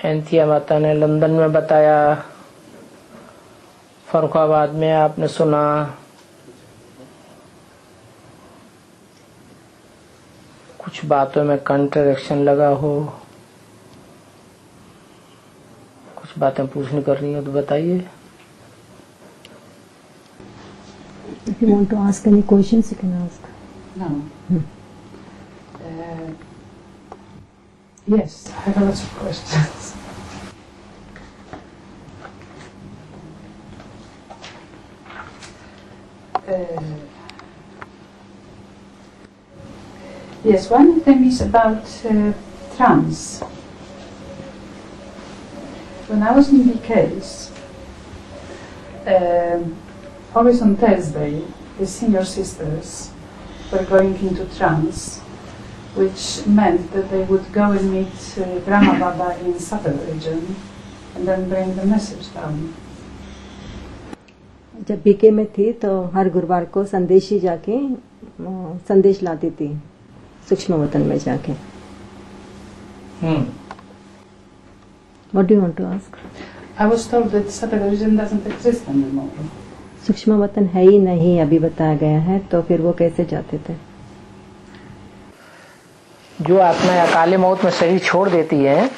एंथिया माता ने लंदन में बताया, फर्रुखाबाद में आपने सुना, कुछ बातों में कंट्रडिक्शन लगा हो, कुछ बातें पूछनी करनी हो तो बताइए। If you want to ask any questions, you can ask. No. Yes, I have lots of questions. Yes, one of them is about trance. When I was in the case, always on Thursday, the senior sisters were going into trance, which meant that they would go and meet Brahma Baba in Satel region and then bring the message down. जब BK में थी तो हर गुरुवार को संदेशी जाके संदेश लाती थी सूक्ष्म वतन में जाके। What do you want to ask? I was told that Satel region doesn't exist anymore. सूक्ष्म वतन है ही नहीं अभी बताया गया है, तो फिर वो कैसे जाते थे? जो आत्मा अकाले मौत में शरीर छोड़ देती है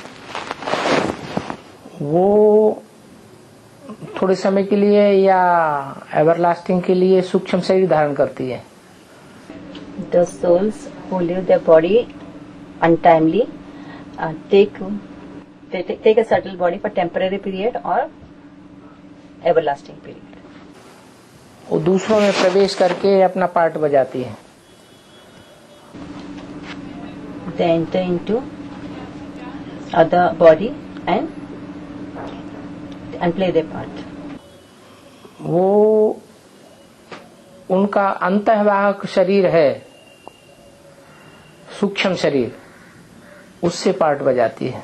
वो थोड़े समय के लिए या एवरलास्टिंग के लिए सूक्ष्म शरीर धारण करती है। The souls who leave their body untimely take a subtle body for temporary period or everlasting period. वो दूसरों में प्रवेश करके अपना पार्ट बजाती है। They enter into other body and play their part. वो उनका अंतःवाहक शरीर है, सूक्ष्म शरीर, उससे पार्ट बजाती है।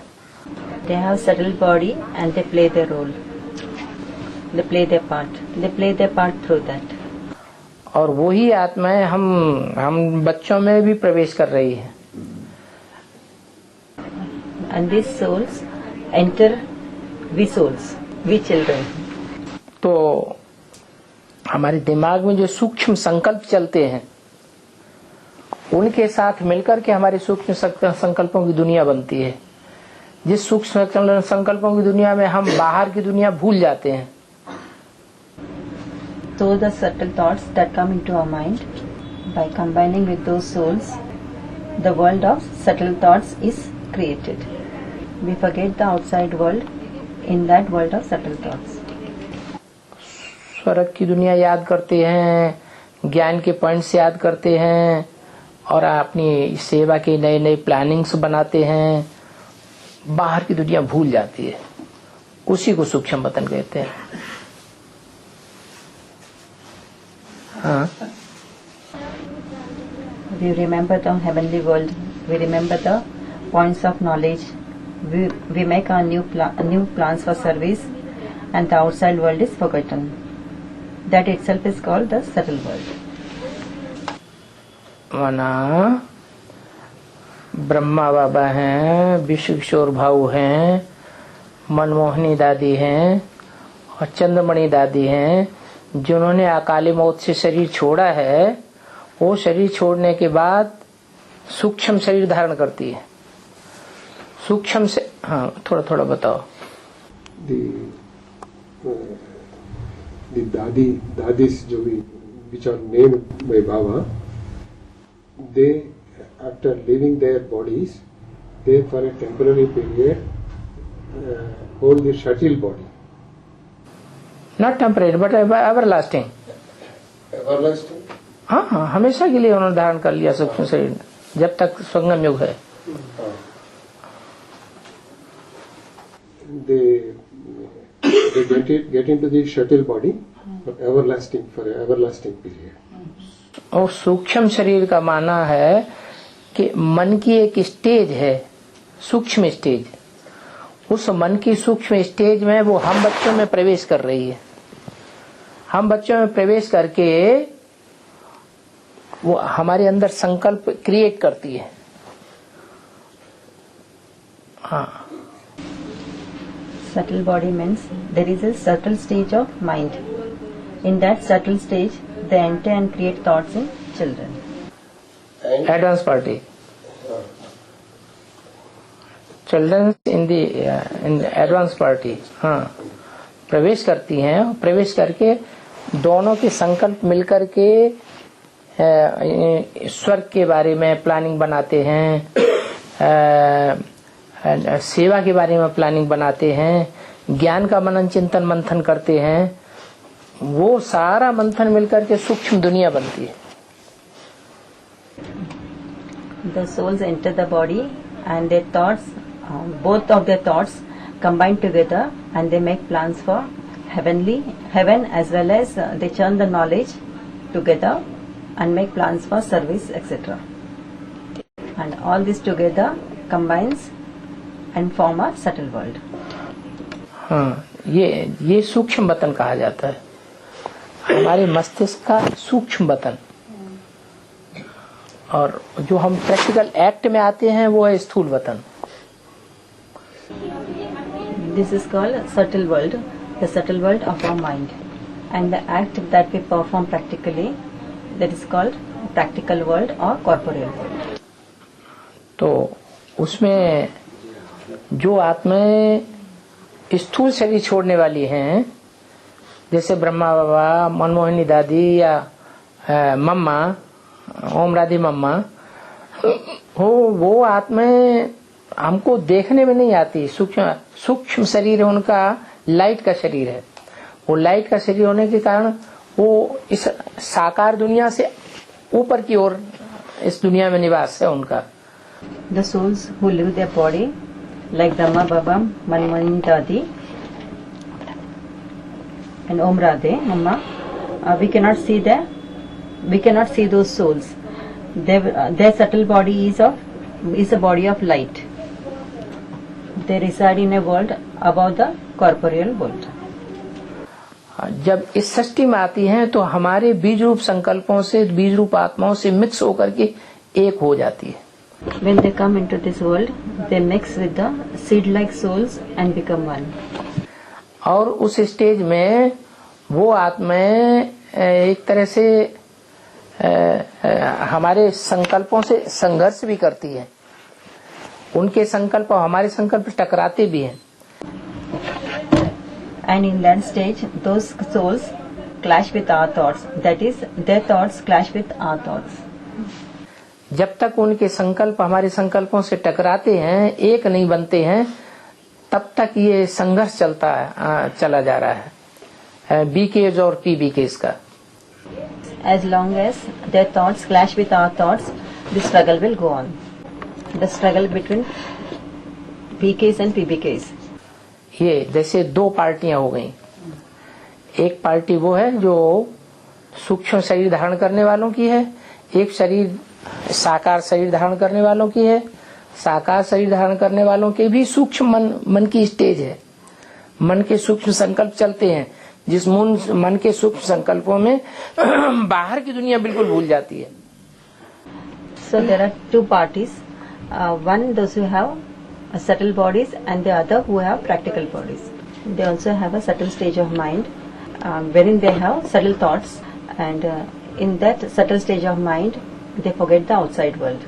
They have subtle body and they play their role. They play their part. They play their part through that. और वही आत्माएं हम बच्चों में भी प्रवेश कर रही है। And these souls enter we souls, we children. तो हमारे दिमाग में जो सूक्ष्म संकल्प चलते हैं उनके साथ मिलकर के हमारे सूक्ष्म संकल्पों की दुनिया बनती है। जिस सूक्ष्म संकल्पों की दुनिया में हम बाहर की दुनिया भूल जाते हैं। So the subtle thoughts that come into our mind, by combining with those souls, the world of subtle thoughts is created. We forget the outside world in that world of subtle thoughts. स्वर्ग की दुनिया याद करते हैं, ज्ञान के points याद करते हैं और अपनी सेवा के नए नए प्लानिंग्स बनाते हैं। बाहर की दुनिया भूल जाती है, उसी को सूक्ष्म वतन कहते हैं। हाँ। We remember the heavenly world. We remember the points of knowledge. We make our new plans for service, and the outside world is forgotten. That itself is called the subtle world. माना ब्रह्मा बाबा हैं, विश्व किशोर भाऊ हैं, मनमोहनी दादी हैं और चंद्रमणि दादी हैं, जिन्होंने अकाली मौत से शरीर छोड़ा है। वो शरीर छोड़ने के बाद सूक्ष्म शरीर धारण करती है। सूक्ष्म से हाँ थोड़ा थोड़ा बताओ। The dadis जो भी which are named by Baba, they after leaving their bodies, they for a temporary period hold the subtle body. Not temporary but everlasting. Everlasting. हाँ हाँ हमेशा के लिए उन्होंने धारण कर लिया सूक्ष्म शरीर, जब तक संगम युग है। They get into the subtle body for an everlasting period. और सूक्ष्म शरीर का माना है कि मन की एक स्टेज है, सूक्ष्म स्टेज। उस मन की सूक्ष्म स्टेज में वो हम बच्चों में प्रवेश कर रही है। हम बच्चों में प्रवेश करके वो हमारे अंदर संकल्प क्रिएट करती है। हाँ। Subtle body means there is a subtle stage of mind. In that subtle stage, they enter and create thoughts in children. Advanced party. Children in the advanced party. हाँ, प्रवेश करती हैं और प्रवेश करके दोनों के संकल्प मिलकर के स्वर्ग के बारे में प्लानिंग बनाते हैं, सेवा के बारे में प्लानिंग बनाते हैं, ज्ञान का मनन चिंतन मंथन करते हैं। वो सारा मंथन मिलकर के सूक्ष्म दुनिया बनती है। The souls enter the body and their thoughts, both of their thoughts combine together and they make plans for heaven as well as they churn the knowledge together and make plans for service, etc. And all this together combines and form a subtle world. हाँ, ये सूक्ष्म वतन कहा जाता है, हमारे मस्तिष्क का सूक्ष्म वतन। और जो हम प्रैक्टिकल एक्ट में आते हैं वो है स्थूल वतन। This is called subtle world, the subtle world of our mind, and the act that we perform practically, that is called practical world or corporeal world. तो उसमें जो आत्माएं स्थूल शरीर छोड़ने वाली हैं, जैसे ब्रह्मा बाबा, मनमोहिनी दादी या मम्मा, ओम राधी मम्मा, वो आत्माएं हमको देखने में नहीं आती। सूक्ष्म शरीर है उनका, लाइट का शरीर है। वो लाइट का शरीर होने के कारण वो इस साकार दुनिया से ऊपर की ओर इस दुनिया में निवास है उनका। The souls who live their body, like Brahma Baba, Manmohini Dadi, and Om Radhe Mama, we cannot see those souls. Their subtle body is a body of light. They reside in a world above the corporeal world. जब इस सृष्टि में आती हैं तो हमारे बीज रूप संकल्पों से, बीज रूप आत्माओं से मिक्स होकर के एक हो जाती है। When they come into this world, they mix with the seed-like souls and become one. और उस स्टेज में वो आत्माएं एक तरह से हमारे संकल्पों से संघर्ष भी करती हैं। उनके संकल्प और हमारे संकल्प टकराते भी हैं। And in that stage, those souls clash with our thoughts. That is, their thoughts clash with our thoughts. जब तक उनके संकल्प हमारे संकल्पों से टकराते हैं, एक नहीं बनते हैं, तब तक ये संघर्ष चला जा रहा है बीकेज और पीबीकेज का। As long as their thoughts clash with our thoughts, the struggle will go on. The struggle between BKs and PBKs. ये जैसे दो पार्टियां हो गई। एक पार्टी वो है जो सूक्ष्म शरीर धारण करने वालों की है, एक शरीर साकार शरीर धारण करने वालों की है। साकार शरीर धारण करने वालों के भी सूक्ष्म मन की स्टेज है। मन के सूक्ष्म संकल्प चलते हैं, जिस मन के सूक्ष्म संकल्पों में बाहर की दुनिया बिल्कुल भूल जाती है। So there are two parties. One those who have subtle bodies and the other who have practical bodies. They also have a subtle stage of mind wherein they have subtle thoughts, and in that subtle stage of mind they forget the outside world.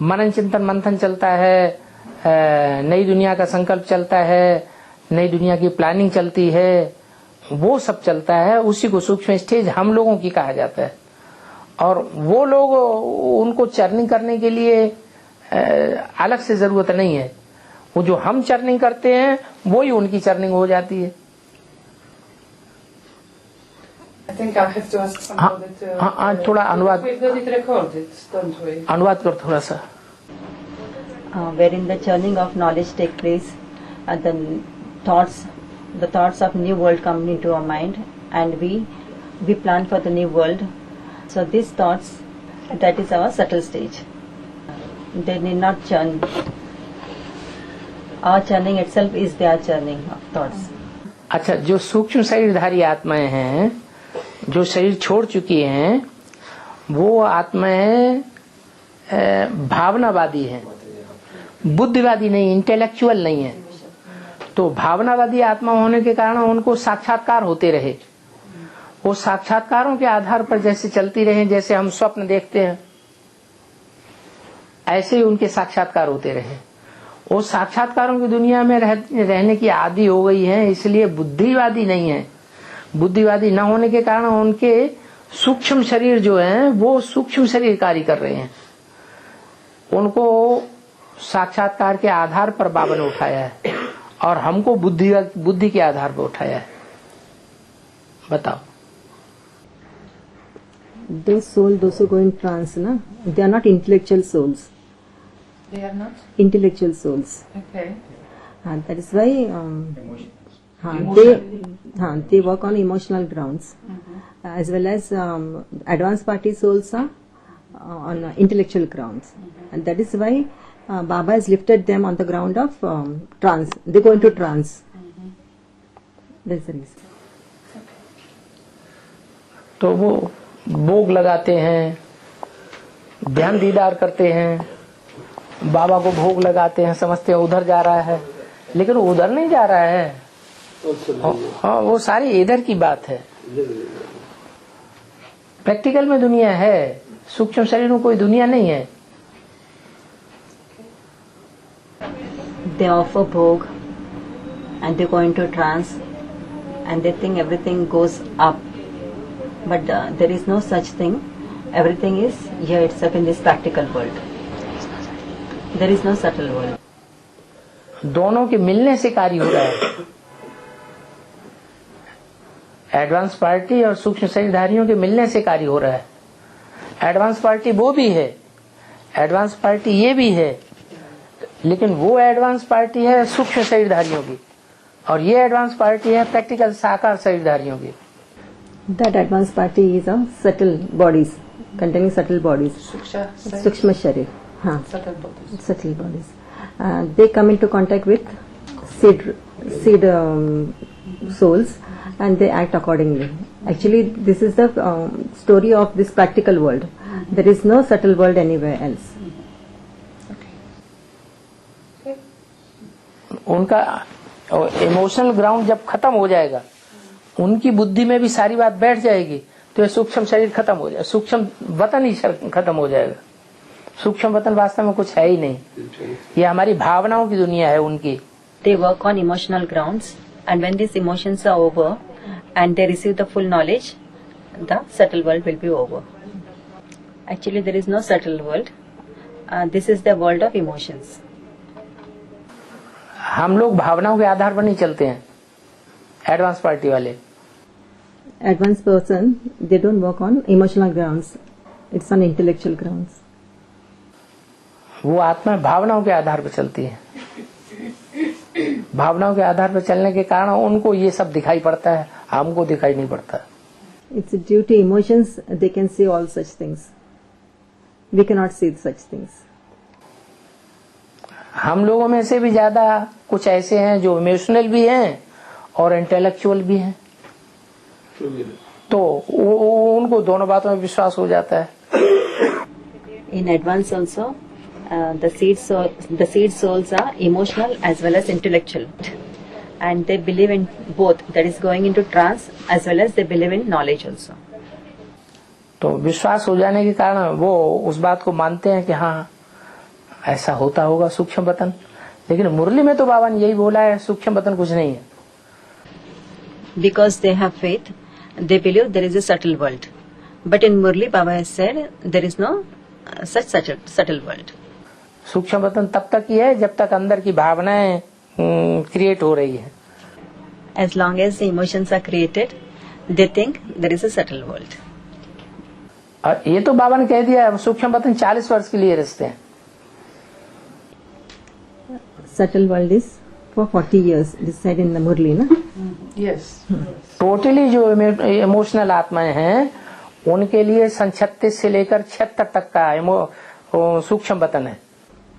मनन चिंतन मंथन चलता है, नई दुनिया का संकल्प चलता है, नई दुनिया की प्लानिंग चलती है, वो सब चलता है। उसी को सूक्ष्म स्टेज हम लोगों की कहा जाता है। और वो लोग, उनको चर्निंग करने के लिए अलग से जरूरत नहीं है। वो जो हम चर्निंग करते हैं वो ही उनकी चर्निंग हो जाती है। I think I have to ask somebody to... हाँ, थोड़ा अनुवाद। We've got it recorded, don't we? अनुवाद कर थोड़ा सा। Wherein the churning of knowledge take place, the thoughts of new world come into our mind, and we plan for the new world. So these thoughts, that is our subtle stage. They need not churn. Our churning itself is their churning of thoughts. अच्छा, जो सूक्ष्म शरीरधारी आत्माएं हैं, जो शरीर छोड़ चुकी हैं, वो आत्माएं भावनावादी हैं, बुद्धिवादी नहीं, इंटेलेक्चुअल नहीं है। तो भावनावादी आत्मा होने के कारण उनको साक्षात्कार होते रहे। वो साक्षात्कारों के आधार पर जैसे चलती रहे, जैसे हम स्वप्न देखते हैं ऐसे ही उनके साक्षात्कार होते रहे। वो साक्षात्कारों की दुनिया में रहने की आदी हो गई है, इसलिए बुद्धिवादी नहीं है। बुद्धिवादी न होने के कारण उनके सूक्ष्म शरीर जो है वो सूक्ष्म शरीर कार्य कर रहे हैं। उनको साक्षात्कार के आधार पर बाबा ने उठाया है और हमको बुद्धि के आधार पर उठाया है। बताओ। Those who go in trance, na, they are not intellectual souls. They are not? Intellectual souls. Okay. That is why they work on emotional grounds, as well as advanced party souls are on intellectual grounds, and that is why Baba has lifted them on the ground of trance. They go into trance. That's the reason. तो वो भोग लगाते हैं, ध्यान दीदार करते हैं, बाबा को भोग लगाते हैं, समझते हैं उधर जा रहा है, लेकिन उधर नहीं जा रहा है। हाँ, वो सारी इधर की बात है। प्रैक्टिकल में दुनिया है, सूक्ष्म शरीर में कोई दुनिया नहीं है। They offer bhog and they go into trance and they think everything goes up, but there is no such thing. Everything is here itself in this practical world. There is no subtle world. दोनों के मिलने से कार्य हो रहा है। Advance party और सूक्ष्म शरीरधारियों के मिलने से कार्य हो रहा है। एडवांस पार्टी वो भी है, एडवांस पार्टी ये भी है, लेकिन वो एडवांस पार्टी है सूक्ष्म शरीरधारियों की और ये एडवांस पार्टी है प्रैक्टिकल साकार शरीरधारियों की। That advanced party is a subtle bodies, containing subtle bodies. Sukshma sharir. Subtle bodies. Subtle bodies. They come into contact with seed souls and they act accordingly. Actually, this is the story of this practical world. There is no subtle world anywhere else. उनका emotional ground जब खत्म हो जाएगा, उनकी बुद्धि में भी सारी बात बैठ जाएगी, तो ये सूक्ष्म शरीर खत्म हो जाएगा, सूक्ष्म वतन ही खत्म हो जाएगा। सूक्ष्म वतन वास्तव में कुछ है ही नहीं, ये हमारी भावनाओं की दुनिया है उनकी। They work on emotional grounds, and when these emotions are over and they receive the full knowledge, the subtle world will be over. Actually, there is no subtle world. This is the world of emotions. हम लोग भावनाओं के आधार पर नहीं चलते हैं, advance party वाले। Advanced person, they don't work on emotional grounds. It's on intellectual grounds. वो आत्मा भावनाओं के आधार पर चलती है। भावनाओं के आधार पर चलने के कारण उनको ये सब दिखाई पड़ता है, हमको दिखाई नहीं पड़ता। It's due to emotions they can see all such things. We cannot see such things. हम लोगों में से भी ज्यादा कुछ ऐसे हैं जो इमोशनल भी हैं और इंटेलेक्चुअल भी हैं, तो उनको दोनों बातों में विश्वास हो जाता है। In advance also, the seed souls are emotional as well as intellectual, and they believe in both. That is going into trance as well as they believe in knowledge also. तो विश्वास हो जाने के कारण वो उस बात को मानते हैं कि हाँ ऐसा होता होगा सूक्ष्म वतन। लेकिन मुरली में तो बाबा ने यही बोला है, सूक्ष्म वतन कुछ नहीं है। Because they have faith, they believe there is a subtle world. But in Murli, Baba has said there is no such subtle world. सूक्ष्म वतन तब तक ही है जब तक अंदर की भावनाएं क्रिएट हो रही है। As long as the emotions are created, they think there is a subtle world. और ये तो बाबा ने कह दिया है, सूक्ष्म वतन 40 वर्ष के लिए रचते हैं। Subtle world is for 40 years. This said in the Murli, na? Yes. Totally जो इमोशनल आत्माएं हैं उनके लिए 36 से लेकर 76 तक का सूक्ष्म वतन है।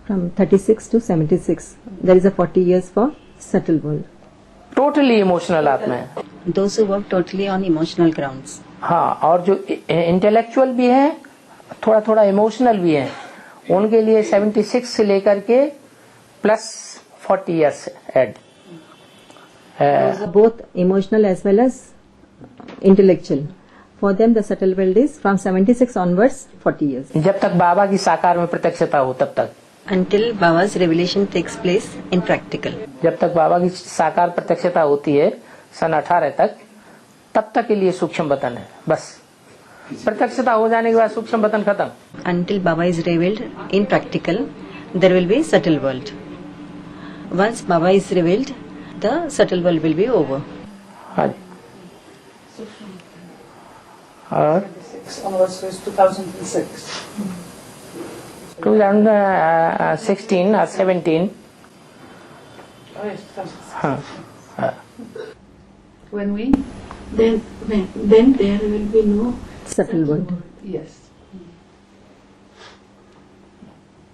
From 36 to 76, there is a 40 years for subtle world. Totally emotional आत्माएं। Those who work totally on emotional grounds. हाँ, और जो इंटेलेक्चुअल भी हैं, थोड़ा थोड़ा इमोशनल भी हैं, उनके लिए 76 से लेकर के प्लस 40 ईयर्स एड। both emotional as well as intellectual. For them, the subtle world is from 76 onwards, 40 years. जब तक बाबा की साकार में प्रत्यक्षता हो तब तक, Until Baba's revelation takes place in practical. जब तक बाबा की साकार प्रत्यक्षता होती है सन 18 तक, तब तक के लिए सूक्ष्म वतन है। बस प्रत्यक्षता हो जाने के बाद सूक्ष्म वतन खत्म। Until Baba is revealed in practical, there will be subtle world. Once Baba is revealed, the subtle world will be over. हाँ जी। और 2006. 2016 or 17, Oh, yes, 2006. हाँ, When we? Then there will be no Subtle world. Yes.